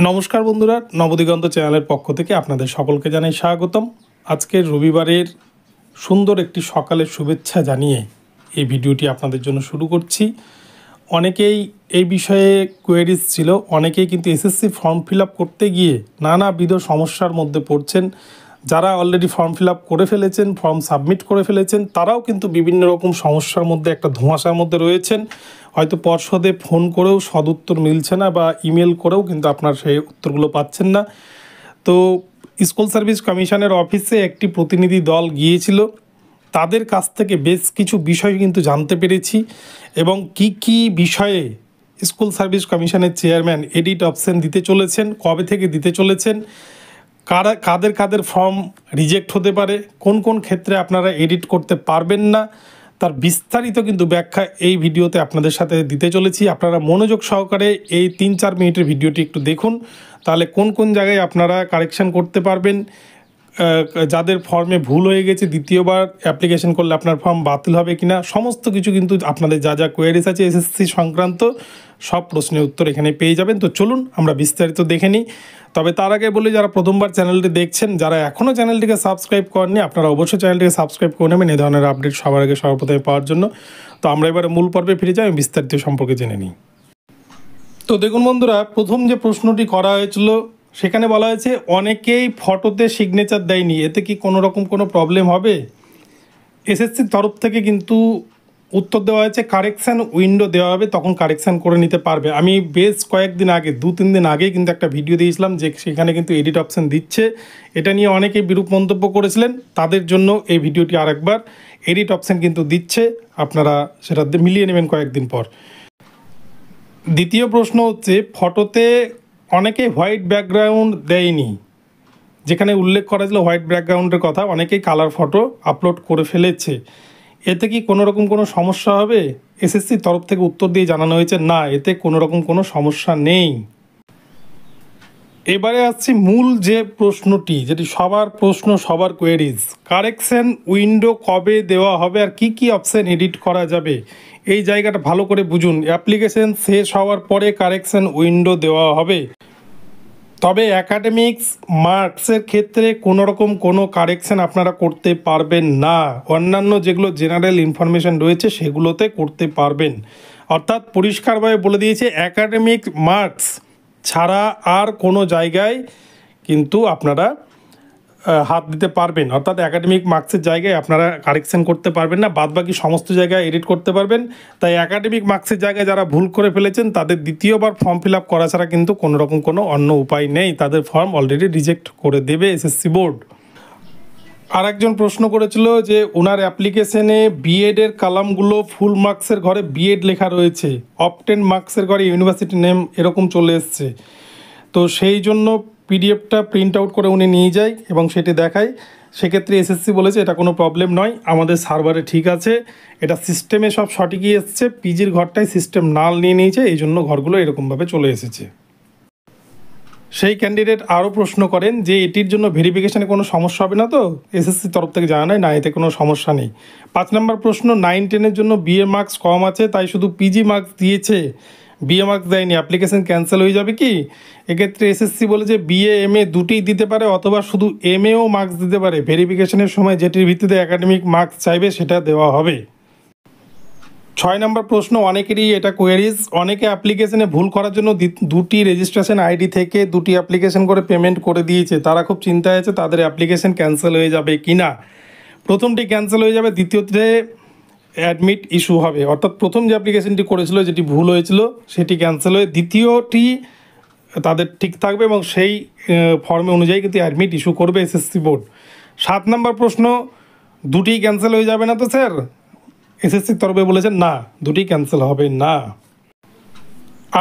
নমস্কার বন্ধুরা, নবদিগন্ত চ্যানেলের পক্ষ থেকে আপনাদের সকলকে জানাই স্বাগতম। আজকের রবিবারের সুন্দর একটি সকালের শুভেচ্ছা জানিয়ে এই ভিডিওটি আপনাদের জন্য শুরু করছি। অনেকেই এই বিষয়ে কোয়েরিজ ছিল, অনেকেই কিন্তু এসএসসি ফর্ম ফিল আপ করতে গিয়ে নানাবিধ সমস্যার মধ্যে পড়ছেন। যারা অলরেডি ফর্ম ফিল আপ করে ফেলেছেন, ফর্ম সাবমিট করে ফেলেছেন, তারাও কিন্তু বিভিন্ন রকম সমস্যার মধ্যে, একটা ধোঁয়াশার মধ্যে রয়েছেন। হয়তো পর্ষদে ফোন করেও সদুত্তর মিলছে না, বা ইমেল করেও কিন্তু আপনার সেই উত্তরগুলো পাচ্ছেন না। তো স্কুল সার্ভিস কমিশনের অফিসে একটি প্রতিনিধি দল গিয়েছিল, তাদের কাছ থেকে বেশ কিছু বিষয় কিন্তু জানতে পেরেছি, এবং কি কি বিষয়ে স্কুল সার্ভিস কমিশনের চেয়ারম্যান এডিট অপশন দিতে চলেছেন, কবে থেকে দিতে চলেছেন, কাদের কাদের ফর্ম রিজেক্ট হতে পারে, কোন কোন ক্ষেত্রে আপনারা এডিট করতে পারবেন না, তার বিস্তারিত কিন্তু ব্যাখ্যা এই ভিডিওতে আপনাদের সাথে দিতে চলেছি। আপনারা মনোযোগ সহকারে এই 3-4 মিনিটের ভিডিওটি একটু দেখুন, তাহলে কোন কোন জায়গায় আপনারা কারেকশান করতে পারবেন। যাদের ফর্মে ভুল হয়ে গেছে, দ্বিতীয়বার অ্যাপ্লিকেশন করলে আপনার ফর্ম বাতিল হবে কিনা, সমস্ত কিছু কিন্তু আপনাদের যা যা কোয়েরিজ আছে এসএসসি সংক্রান্ত সব প্রশ্নের উত্তর এখানে পেয়ে যাবেন। তো চলুন আমরা বিস্তারিত দেখে নিই। তবে তার আগে বলি, যারা প্রথমবার চ্যানেলটি দেখছেন, যারা এখনও চ্যানেলটিকে সাবস্ক্রাইব করেননি, আপনারা অবশ্যই চ্যানেলটিকে সাবস্ক্রাইব করে নেবেন এই ধরনের আপডেট সবার আগে সর্বপ্রথমে পাওয়ার জন্য। তো আমরা এবারে মূল পর্বে ফিরে যাই, বিস্তারিত সম্পর্কে জেনে নিই। তো দেখুন বন্ধুরা, প্রথম যে প্রশ্নটি করা হয়েছিল সেখানে বলা হয়েছে অনেকেই ফটোতে সিগনেচার দেয়নি, এতে কি কোনো রকম কোনো প্রবলেম হবে? এসএসসির তরফ থেকে কিন্তু উত্তর দেওয়া হয়েছে কারেকশান উইন্ডো দেওয়া হবে, তখন কারেকশান করে নিতে পারবে। আমি বেশ কয়েকদিন আগে, 2-3 দিন আগেই কিন্তু একটা ভিডিও দিয়েছিলাম যে সেখানে কিন্তু এডিট অপশান দিচ্ছে। এটা নিয়ে অনেকেই বিরূপ মন্তব্য করেছিলেন, তাদের জন্য এই ভিডিওটি আরেকবার। এডিট অপশান কিন্তু দিচ্ছে, আপনারা সেটা মিলিয়ে নেবেন কয়েকদিন পর। দ্বিতীয় প্রশ্ন হচ্ছে, ফটোতে অনেকে হোয়াইট ব্যাকগ্রাউন্ড দেয়নি, যেখানে উল্লেখ করা ছিল হোয়াইট ব্যাকগ্রাউন্ডের কথা, অনেকেই কালার ফটো আপলোড করে ফেলেছে, এতে কি কোনো রকম কোনো সমস্যা হবে? এসএসসির তরফ থেকে উত্তর দিয়ে জানানো হয়েছে না, এতে কোনো রকম কোনো সমস্যা নেই। এবারে আসছি মূল যে প্রশ্নটি, যেটি সবার প্রশ্ন, সবার কোয়েরিজ, কারেকশান উইন্ডো কবে দেওয়া হবে আর কি কি অপশান এডিট করা যাবে, এই জায়গাটা ভালো করে বুঝুন। অ্যাপ্লিকেশন শেষ হওয়ার পরে কারেকশান উইন্ডো দেওয়া হবে, তবে অ্যাকাডেমিক্স মার্কসের ক্ষেত্রে কোনো রকম কোনো কারেকশান আপনারা করতে পারবেন না। অন্যান্য যেগুলো জেনারেল ইনফরমেশান রয়েছে সেগুলোতে করতে পারবেন। অর্থাৎ পরিষ্কারভাবে বলে দিয়েছে, অ্যাকাডেমিক মার্কস ছাড়া আর কোনো জায়গায় কিন্তু আপনারা হাত দিতে পারবেন, অর্থাৎ অ্যাকাডেমিক মার্কসের জায়গায় আপনারা কারেকশান করতে পারবেন না, বাদবাকি সমস্ত জায়গায় এডিট করতে পারবেন। তাই অ্যাকাডেমিক মার্কসের জায়গায় যারা ভুল করে ফেলেছেন তাদের দ্বিতীয়বার ফর্ম ফিল আপ করা ছাড়া কিন্তু কোনো রকম কোনো অন্য উপায় নেই, তাদের ফর্ম অলরেডি রিজেক্ট করে দেবে এসএসসি বোর্ড। আরেকজন প্রশ্ন করেছিল যে ওনার অ্যাপ্লিকেশনে বিএডের কালামগুলো ফুল মার্কসের ঘরে বিএড লেখা রয়েছে, অপটেন মার্কসের ঘরে ইউনিভার্সিটি নেম এরকম চলে এসছে। তো সেই জন্য পিডিএফটা প্রিন্ট আউট করে উনি নিয়ে যায় এবং সেটি দেখায়। সেক্ষেত্রে এসএসসি বলেছে এটা কোনো প্রবলেম নয়, আমাদের সার্ভারে ঠিক আছে, এটা সিস্টেমে সব সঠিকই এসছে, পিজির ঘরটাই সিস্টেম নাল নিয়ে নিয়েছে, এই জন্য ঘরগুলো এরকমভাবে চলে এসেছে। সেই ক্যান্ডিডেট আরও প্রশ্ন করেন যে এটির জন্য ভেরিফিকেশানে কোনো সমস্যা হবে না তো? এসএসসির তরফ থেকে জানায় না, এতে কোনো সমস্যা নেই। 5 নম্বর প্রশ্ন, 9-10-এর জন্য বিএ মার্কস কম আছে তাই শুধু পিজি মার্কস দিয়েছে, বিএ মার্কস দেয়নি, অ্যাপ্লিকেশন ক্যান্সেল হয়ে যাবে কি? এক্ষেত্রে এসএসসি বলে যে বিএ এমএ দুটিই দিতে পারে, অথবা শুধু এমএও মার্কস দিতে পারে, ভেরিফিকেশনের সময় যেটির ভিত্তিতে একাডেমিক মার্কস চাইবে সেটা দেওয়া হবে। 6 নম্বর প্রশ্ন, অনেকেরই এটা কোয়েরিজ, অনেকে অ্যাপ্লিকেশনে ভুল করার জন্য দুটি রেজিস্ট্রেশন আইডি থেকে দুটি অ্যাপ্লিকেশন করে পেমেন্ট করে দিয়েছে, তারা খুব চিন্তায় আছে তাদের অ্যাপ্লিকেশন ক্যান্সেল হয়ে যাবে কি না। প্রথমটি ক্যান্সেল হয়ে যাবে, দ্বিতীয়তে অ্যাডমিট ইস্যু হবে, অর্থাৎ প্রথম যে অ্যাপ্লিকেশনটি করেছিল যেটি ভুল হয়েছিল সেটি ক্যান্সেল হয়ে দ্বিতীয়টি তাদের ঠিক থাকবে, এবং সেই ফর্মে অনুযায়ী কিন্তু অ্যাডমিট ইস্যু করবে এসএসসি বোর্ড। 7 নম্বর প্রশ্ন, দুটি ক্যান্সেল হয়ে যাবে না তো স্যার? এসএসসির তরফে বলেছেন না, দুটি ক্যান্সেল হবে না।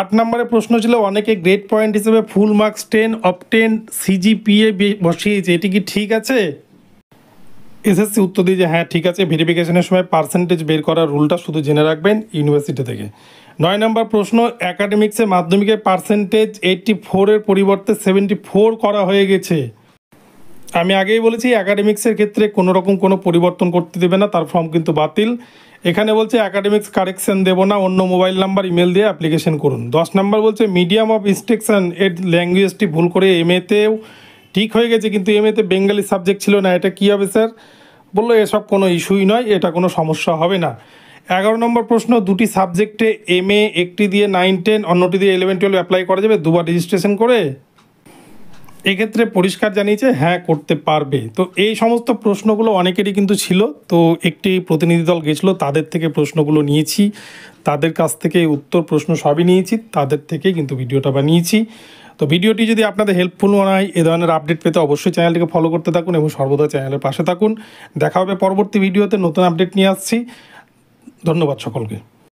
8 নম্বরের প্রশ্ন ছিল, অনেকে গ্রেড পয়েন্ট হিসেবে ফুল মার্কস 10 অপটেন সিজিপিএ বসিয়েছে, এটি কি ঠিক আছে? এসএসসি উত্তর দিয়ে যে হ্যাঁ ঠিক আছে, ভেরিফিকেশনের সময় পার্সেন্টেজ বের করার রুলটা শুধু জেনে রাখবেন ইউনিভার্সিটি থেকে। 9 নম্বর প্রশ্ন, অ্যাকাডেমিক্সে মাধ্যমিকের পার্সেন্টেজ 84-এর পরিবর্তে 74 করা হয়ে গেছে। আমি আগেই বলেছি অ্যাকাডেমিক্সের ক্ষেত্রে কোনো রকম কোনো পরিবর্তন করতে দেবে না, তার ফর্ম কিন্তু বাতিল। এখানে বলছে অ্যাকাডেমিক্স কারেকশন দেবো না, অন্য মোবাইল নাম্বার ইমেল দিয়ে অ্যাপ্লিকেশন করুন। 10 নম্বর বলছে মিডিয়াম অফ ইনস্ট্রাকশন এর ল্যাঙ্গুয়েজটি ভুল করে এমএতেও ঠিক হয়ে গেছে, কিন্তু এমএতে বেঙ্গলি সাবজেক্ট ছিল না, এটা কী হবে স্যার? বললো এসব কোনো ইস্যুই নয়, এটা কোনো সমস্যা হবে না। 11 নম্বর প্রশ্ন, দুটি সাবজেক্টে এমএ একটি দিয়ে 9-10 অন্যটি দিয়ে 11-12 অ্যাপ্লাই করা যাবে দুবার রেজিস্ট্রেশন করে? এক্ষেত্রে পরিষ্কার জানিয়েছে হ্যাঁ করতে পারবে। তো এই সমস্ত প্রশ্নগুলো অনেকেরই কিন্তু ছিল, তো একটি প্রতিনিধি দল গেছিলো, তাদের থেকে প্রশ্নগুলো নিয়েছি, তাদের কাছ থেকে উত্তর প্রশ্ন সবই নিয়েছি, তাদের থেকেই কিন্তু ভিডিওটা বানিয়েছি। তো ভিডিওটি যদি আপনাদের হেল্পফুল মনে হয়, এ ধরনের আপডেট পেতে অবশ্যই চ্যানেলটিকে ফলো করতে থাকুন এবং সর্বদা চ্যানেলের পাশে থাকুন। দেখা হবে পরবর্তী ভিডিওতে, নতুন আপডেট নিয়ে আসছি। ধন্যবাদ সকলকে।